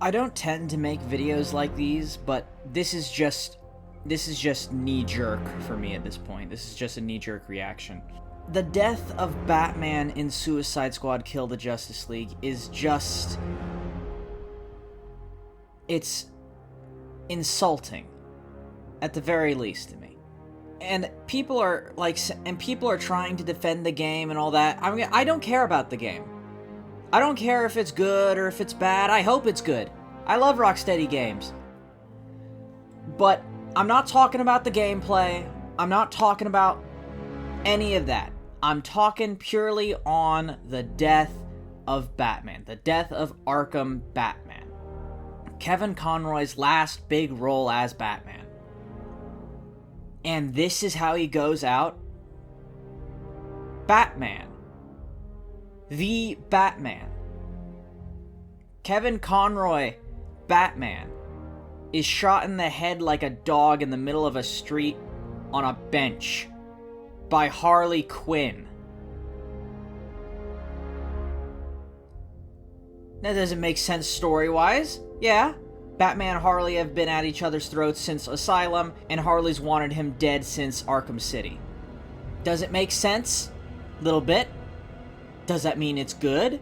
I don't tend to make videos like these, but this is just knee-jerk for me at this point. This is just a knee-jerk reaction. The death of Batman in Suicide Squad Kill the Justice League is just... it's insulting, at the very least to me. And people are trying to defend the game and all that. I mean, I don't care about the game. I don't care if it's good or if it's bad. I hope it's good. I love Rocksteady games. But I'm not talking about the gameplay. I'm not talking about any of that. I'm talking purely on the death of Batman. The death of Arkham Batman. Kevin Conroy's last big role as Batman. And this is how he goes out. Batman. The Batman. Kevin Conroy, Batman, is shot in the head like a dog in the middle of a street on a bench by Harley Quinn. That doesn't make sense story-wise. Yeah, Batman and Harley have been at each other's throats since Asylum, and Harley's wanted him dead since Arkham City. Does it make sense? Little bit. Does that mean it's good?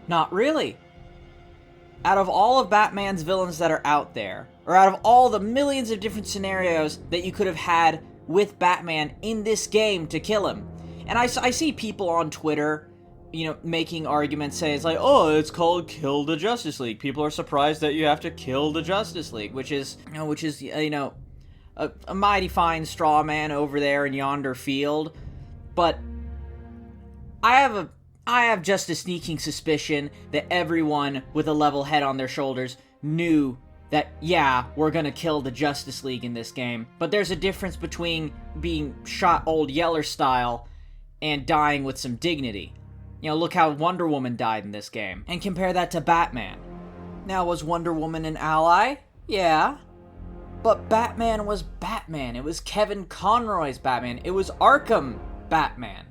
Not really. Out of all of Batman's villains that are out there, or out of all the millions of different scenarios that you could have had with Batman in this game to kill him, and I see people on Twitter, making arguments saying it's like, oh, it's called Kill the Justice League. People are surprised that you have to kill the Justice League, which is a mighty fine straw man over there in yonder field. But I have just a sneaking suspicion that everyone with a level head on their shoulders knew that, yeah, we're gonna kill the Justice League in this game. But there's a difference between being shot Old Yeller style and dying with some dignity. Look how Wonder Woman died in this game. And compare that to Batman. Now, was Wonder Woman an ally? Yeah. But Batman was Batman. It was Kevin Conroy's Batman. It was Arkham Batman.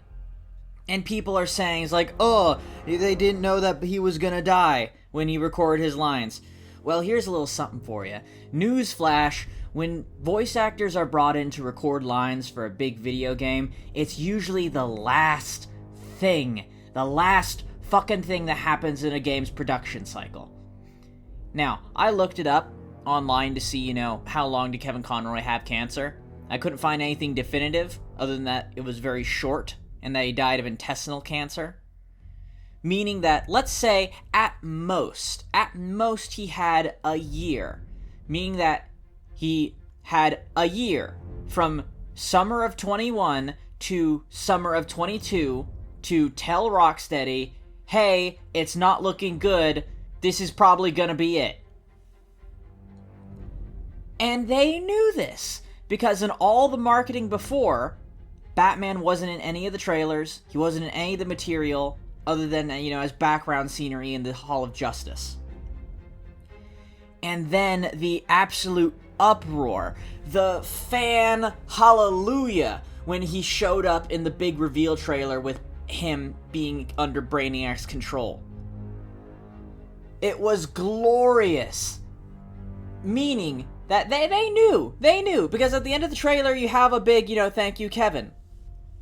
And people are saying, it's like, oh, they didn't know that he was gonna die when he recorded his lines. Well, here's a little something for you. Newsflash, when voice actors are brought in to record lines for a big video game, it's usually the last thing. The last fucking thing that happens in a game's production cycle. Now, I looked it up online to see, how long did Kevin Conroy have cancer? I couldn't find anything definitive, other than that it was very short, and that he died of intestinal cancer. Meaning that, let's say, at most he had a year. Meaning that he had a year from summer of 21 to summer of 22 to tell Rocksteady, hey, it's not looking good, this is probably gonna be it. And they knew this, because in all the marketing before, Batman wasn't in any of the trailers, he wasn't in any of the material, other than, as background scenery in the Hall of Justice. And then the absolute uproar, the fan hallelujah, when he showed up in the big reveal trailer with him being under Brainiac's control. It was glorious. Meaning that they knew, because at the end of the trailer you have a big, thank you, Kevin.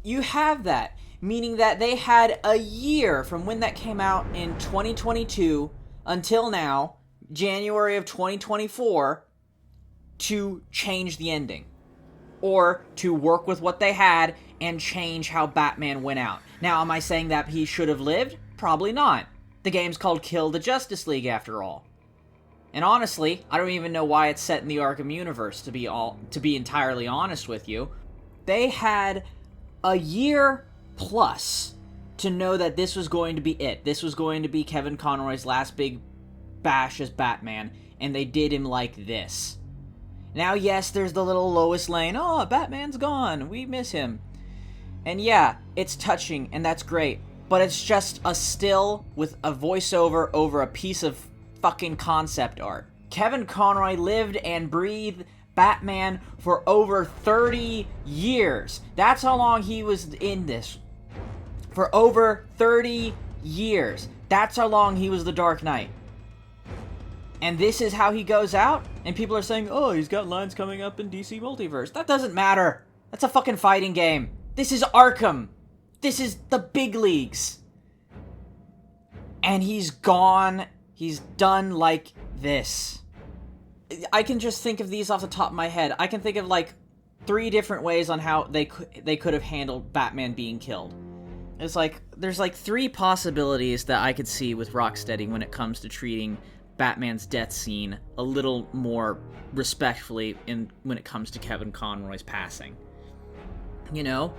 You have that, meaning that they had a year from when that came out in 2022 until now, January of 2024, to change the ending. Or to work with what they had and change how Batman went out. Now, am I saying that he should have lived? Probably not. The game's called Kill the Justice League, after all. And honestly, I don't even know why it's set in the Arkham universe, to be entirely honest with you. They had a year plus to know that this was going to be it. This was going to be Kevin Conroy's last big bash as Batman, and they did him like this. Now, yes, there's the little Lois Lane, oh, Batman's gone, we miss him. And yeah, it's touching, and that's great, but it's just a still with a voiceover over a piece of fucking concept art. Kevin Conroy lived and breathed Batman for over 30 years. That's how long he was in this. For over 30 years. That's how long he was the Dark Knight. And this is how he goes out? And people are saying, oh, he's got lines coming up in DC Multiverse. That doesn't matter. That's a fucking fighting game. This is Arkham. This is the big leagues. And he's gone. He's done like this. I can just think of these off the top of my head. I can think of like 3 different ways on how they could have handled Batman being killed. It's like, there's like 3 possibilities that I could see with Rocksteady when it comes to treating Batman's death scene a little more respectfully when it comes to Kevin Conroy's passing. You know,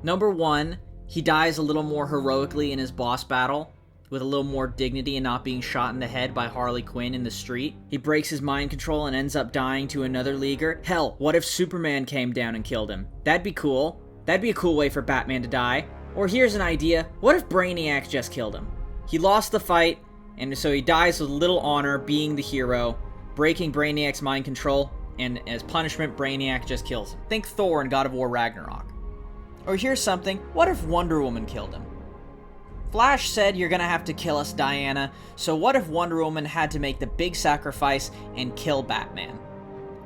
number 1, he dies a little more heroically in his boss battle, with a little more dignity and not being shot in the head by Harley Quinn in the street. He breaks his mind control and ends up dying to another leaguer. Hell, what if Superman came down and killed him? That'd be cool. That'd be a cool way for Batman to die. Or here's an idea. What if Brainiac just killed him? He lost the fight, and so he dies with little honor, being the hero, breaking Brainiac's mind control, and as punishment, Brainiac just kills him. Think Thor in God of War Ragnarok. Or here's something. What if Wonder Woman killed him? Flash said, you're gonna have to kill us, Diana. So what if Wonder Woman had to make the big sacrifice and kill Batman?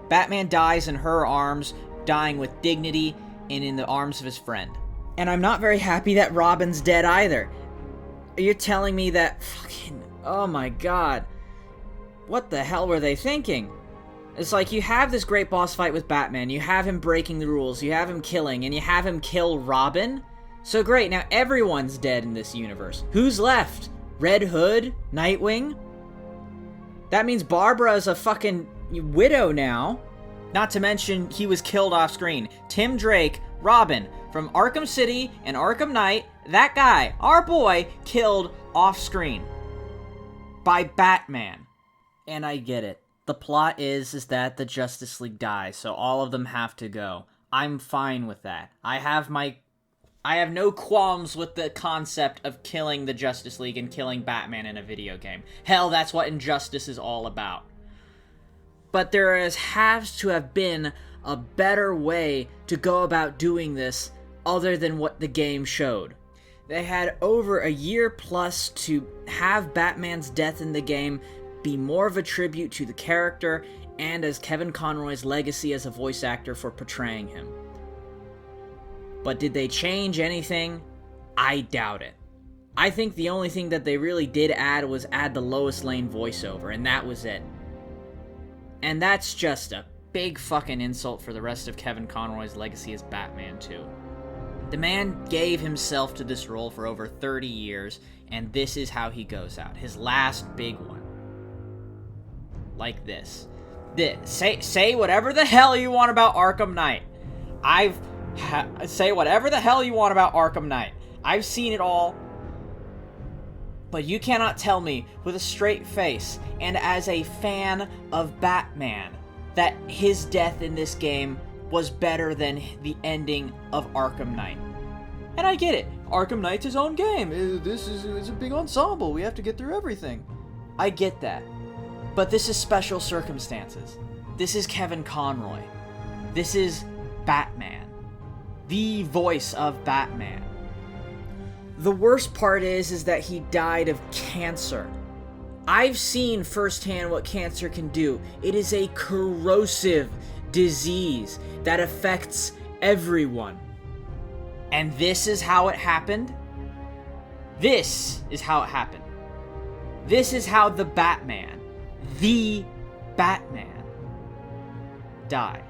Batman dies in her arms, dying with dignity and in the arms of his friend. And I'm not very happy that Robin's dead either. You're telling me that fucking... Oh my god. What the hell were they thinking? It's like, you have this great boss fight with Batman, you have him breaking the rules, you have him killing, and you have him kill Robin? So great, now everyone's dead in this universe. Who's left? Red Hood? Nightwing? That means Barbara's a fucking widow now. Not to mention, he was killed off screen. Tim Drake, Robin, from Arkham City and Arkham Knight, that guy, our boy, killed off screen by Batman. And I get it. The plot is that the Justice League dies, so all of them have to go. I'm fine with that. I have no qualms with the concept of killing the Justice League and killing Batman in a video game. Hell, that's what Injustice is all about. But there has to have been a better way to go about doing this other than what the game showed. They had over a year plus to have Batman's death in the game be more of a tribute to the character and as Kevin Conroy's legacy as a voice actor for portraying him. But did they change anything? I doubt it. I think the only thing that they really did add was add the Lois Lane voiceover, and that was it. And that's just a big fucking insult for the rest of Kevin Conroy's legacy as Batman too. The man gave himself to this role for over 30 years, and this is how he goes out. His last big one. Like this. Say whatever the hell you want about Arkham Knight. Say whatever the hell you want about Arkham Knight. I've seen it all. But you cannot tell me with a straight face and as a fan of Batman that his death in this game was better than the ending of Arkham Knight. And I get it. Arkham Knight's his own game. It's a big ensemble. We have to get through everything. I get that. But this is special circumstances. This is Kevin Conroy. This is Batman. The voice of Batman. The worst part is that he died of cancer. I've seen firsthand what cancer can do. It is a corrosive disease that affects everyone. And this is how it happened? This is how it happened. This is how the Batman, died.